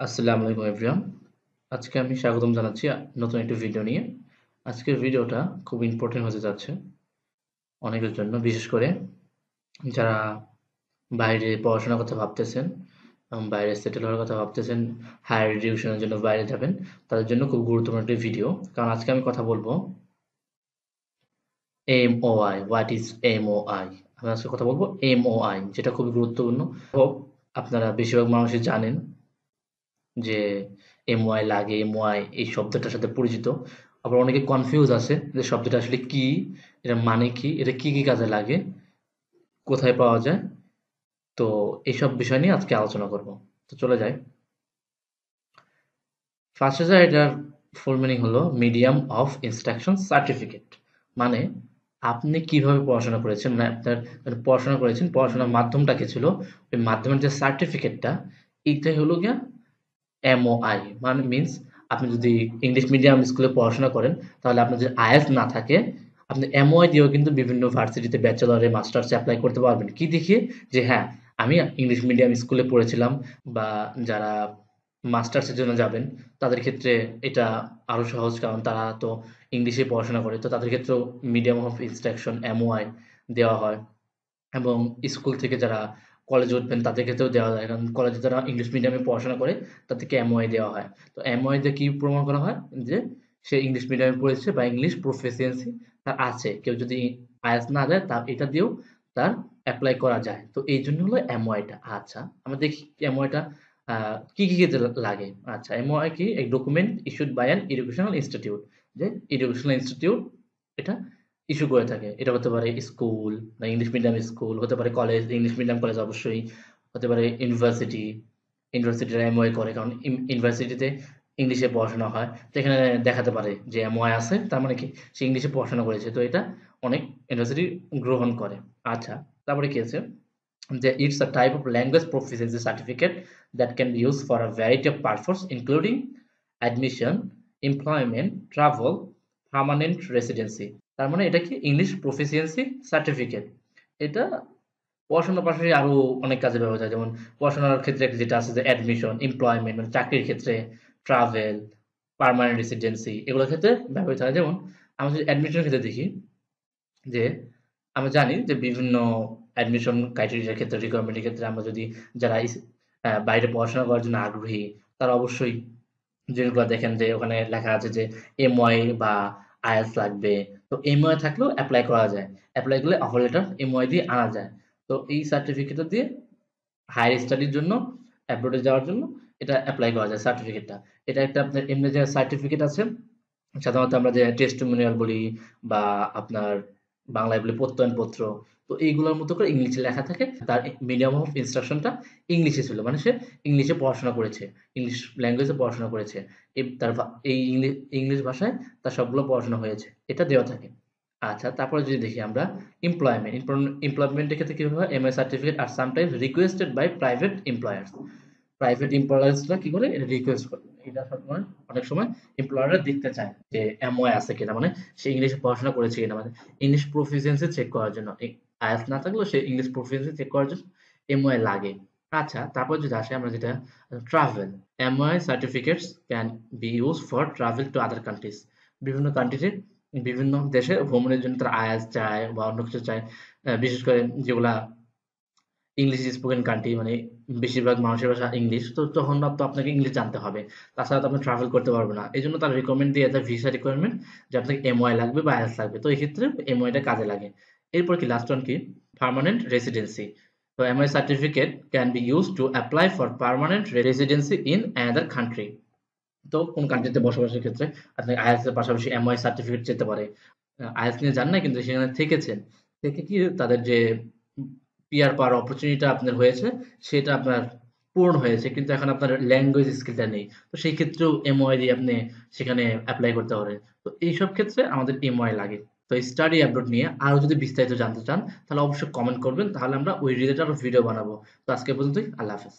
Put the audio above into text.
আসসালামু আলাইকুম এভরিওয়ান। আজকে আমি স্বাগতম জানাচ্ছি নতুন একটি ভিডিও নিয়ে। আজকের ভিডিওটা খুব ইম্পোর্টেন্ট হতে যাচ্ছে অনেকের জন্য, বিশেষ করে যারা বাইরে পড়াশোনার কথা ভাবতেছেন এবং বাইরে সেটেল হওয়ার কথা ভাবতেছেন, হায়ার এডুকেশনের জন্য বাইরে যাবেন, তাদের জন্য খুব গুরুত্বপূর্ণ একটি ভিডিও। কারণ আজকে আমি কথা বলবো MOI, হোয়াট ইজ MOI? আমি আজকে কথা বলবো MOI, যেটা খুবই গুরুত্বপূর্ণ। হোপ আপনারা বেশিরভাগ মানুষই জানেন যে MY লাগে, MY এই শব্দটার সাথে পরিচিত। আবার অনেকে কনফিউজ আছে যে শব্দটা আসলে কি, এটার মানে কি, এটা কি কি কাজে লাগে, কোথায় পাওয়া যায়। তো এইসব বিষয় নিয়ে আজকে আলোচনা করব। তো চলে যাই। ফার্স্টে যা, এটার ফুল মিনিং হলো মিডিয়াম অফ ইনস্ট্রাকশন সার্টিফিকেট। মানে আপনি কিভাবে পড়াশোনা করেছেন, মানে আপনার পড়াশোনা করেছেন, পড়াশোনার মাধ্যমটা কি ছিল, ওই মাধ্যমের যে সার্টিফিকেটটা, এইটাই হলো গিয়া MOI। মানে মিন্স আপনি যদি ইংলিশ মিডিয়াম স্কুলে পড়াশোনা করেন, তাহলে আপনার যদি আইএলটিএস না থাকে, আপনি MOI দিয়েও কিন্তু বিভিন্ন ভার্সিটিতে ব্যাচেলরে মাস্টার্সে অ্যাপ্লাই করতে পারবেন। কি দেখিয়ে? যে হ্যাঁ, আমি ইংলিশ মিডিয়াম স্কুলে পড়েছিলাম। বা যারা মাস্টার্সের জন্য যাবেন, তাদের ক্ষেত্রে এটা আরো সহজ, কারণ তারা তো ইংলিশে পড়াশোনা করে, তো তাদের ক্ষেত্রেও মিডিয়াম অফ ইনস্ট্রাকশন MOI দেওয়া হয়। এবং স্কুল থেকে যারা কলেজে উঠবেন, তাদের ক্ষেত্রেও দেওয়া যায়, কারণ কলেজে যারা ইংলিশ মিডিয়ামে পড়াশোনা করে, তাদেরকে MOI দেওয়া হয়। তো MOI দিয়ে কি প্রমাণ করা হয় যে সে ইংলিশ মিডিয়ামে পড়েছে বা ইংলিশ প্রফিসিয়েন্সি তার আছে। কেউ যদি আইএলটিএস না দেয়, তা এটা দিয়েও তার অ্যাপ্লাই করা যায়। তো এই জন্য হলো MOI-টা। আচ্ছা, আমরা দেখি MOI-টা কি কি ক্ষেত্রে লাগে। আচ্ছা, MOI কি? এক document issued by an educational institute. যে এডুকেশনাল ইনস্টিটিউট এটা ইস্যু করে থাকে। এটা হতে পারে স্কুল বা ইংলিশ মিডিয়াম স্কুল, হতে পারে কলেজ, ইংলিশ মিডিয়াম কলেজ অবশ্যই, হতে পারে ইউনিভার্সিটি। ইউনিভার্সিটিরা MOI করে, কারণ ইউনিভার্সিটিতে ইংলিশে পড়াশোনা হয়। তো এখানে দেখাতে পারে যে MOI আছে, তার মানে কি সে ইংলিশে পড়াশোনা করেছে। তো এটা অনেক ইউনিভার্সিটি গ্রহণ করে। আচ্ছা, তারপরে কি আছে যে it's a type of language proficiency certificate that can be used for a variety of purposes including admission, employment, travel, permanent residency। তার মানে এটা কি? English proficiency certificate. এটা পড়াশোনার পাশাপাশি আরো অনেক কাজে ব্যবহৃত হয়। যেমন পড়াশোনার ক্ষেত্রে যেটা আছে যে অ্যাডমিশন, এমপ্লয়মেন্ট মানে চাকরির ক্ষেত্রে, ট্রাভেল, পার্মানেন্ট রেসিডেন্সি, এগুলোর ক্ষেত্রে ব্যবহৃত হয়। যেমন আমরা যদি অ্যাডমিশনের ক্ষেত্রে দেখি, যে আমরা জানি যে বিভিন্ন অ্যাডমিশন ক্রাইটেরিয়ার ক্ষেত্রে, রিকোয়ারমেন্টের ক্ষেত্রে, আমরা যদি যারা বাইরে পড়াশোনা করার জন্য আগ্রহী, তারা অবশ্যই জিনিসগুলো দেখেন যে ওখানে লেখা আছে যে MOI বা আইএলটিএস লাগবে। তো MOI থাকলেও অ্যাপ্লাই করা যায়। অ্যাপ্লাই করলে অফার লেটার MOI দিয়ে আনা যায়। তো এই সার্টিফিকেটটা দিয়ে হায়ার স্টাডির জন্য, অ্যাব্রোডে যাওয়ার জন্য এটা এপ্লাই করা যায় সার্টিফিকেটটা। এটা একটা আপনার এমনি যে সার্টিফিকেট আছে, সাধারণত আমরা যে টেস্টিমোনিয়াল বলি বা আপনার বাংলায় বলি প্রত্যয়নপত্র। তো এইগুলোর মতো করে ইংলিশে লেখা থাকে। তার মিডিয়াম অফ ইনস্ট্রাকশনটা ইংলিশে ছিল। মানে সে ইংলিশে পড়াশোনা করেছে, ইংলিশ ল্যাঙ্গুয়েজে পড়াশোনা করেছে। তার এই ইংলিশ ভাষায় তার সবগুলো পড়াশোনা হয়েছে। এটা দেওয়া থাকে। আচ্ছা, তারপরে যদি দেখি আমরা এমপ্লয়মেন্ট। এমপ্লয়মেন্টের ক্ষেত্রে কি হয়? MI সার্টিফিকেট আর sometimes requested by private employers. Private এমপ্লয়ার্সরা কি করে? এটা রিকোয়েস্ট করে। এটা সবসময় অনেক সময় এমপ্লয়াররা দেখতে চায় যে MOI আছে কিনা, মানে সে ইংলিশে পড়াশোনা করেছে কিনা, মানে ইংলিশ প্রফিসিয়েন্সি চেক করার জন্য। আইএলটিএস না থাকলেও সে ইংলিশ প্রফিসিয়েন্সি চেক করার জন্য MOI লাগে। আচ্ছা, তারপর যদি আসে আমরা যেটা travel. MOI certificates can be use for travel to other countries. বিভিন্ন কান্ট্রিতে, বিভিন্ন দেশে ভ্রমণের জন্য তারা আইএলটিএস চায় বা অন্য কিছু চায়। বিশেষ করে যেগুলা ইংলিশ স্পোকেন কান্ট্রি, মানে বেশিরভাগ মানুষের ভাষা ইংলিশ, তো তখন তো আপনাকে ইংলিশ জানতে হবে। তাছাড়া তো আপনি ট্রাভেল করতে পারবেন না। এই জন্য তারা রিকমেন্ড দিয়ে দেয় ভিসা রিকোয়ারমেন্ট, যে আপনাকে MOI লাগবে বা আইএলটিএস লাগবে। তো এই ক্ষেত্রে MOI টা কাজে লাগে। এরপর কি লাস্ট ওয়ান কি? Permanent residency. তো MOI certificate can be use to apply for permanent residency in another country. তো কোন কান্ট্রিতে বসবাসের ক্ষেত্রে আপনি আইএলটিএস এর পাশাপাশি MOI সার্টিফিকেট যেতে পারে। আইএলটিএস নিয়ে যান না, কিন্তু সেখানে থেকেছেন, থেকে কি তাদের যে পিআর পাওয়ার অপরচুনিটিটা আপনার হয়েছে, সেটা আপনার পূরণ হয়েছে, কিন্তু এখন আপনার ল্যাঙ্গুয়েজ স্কিলটা নেই। তো সেই ক্ষেত্রেও MOI দিয়ে আপনি সেখানে এপ্লাই করতে পারেন। তো এইসব ক্ষেত্রে আমাদের MOI লাগে। তো স্টাডি অ্যাব্রোড নিয়ে আরো যদি বিস্তারিত জানতে চান, তাহলে অবশ্যই কমেন্ট করবেন, তাহলে আমরা ওই রিলেটেড আরো ভিডিও বানাবো। তো আজকে পর্যন্তই। আল্লাহ হাফেজ।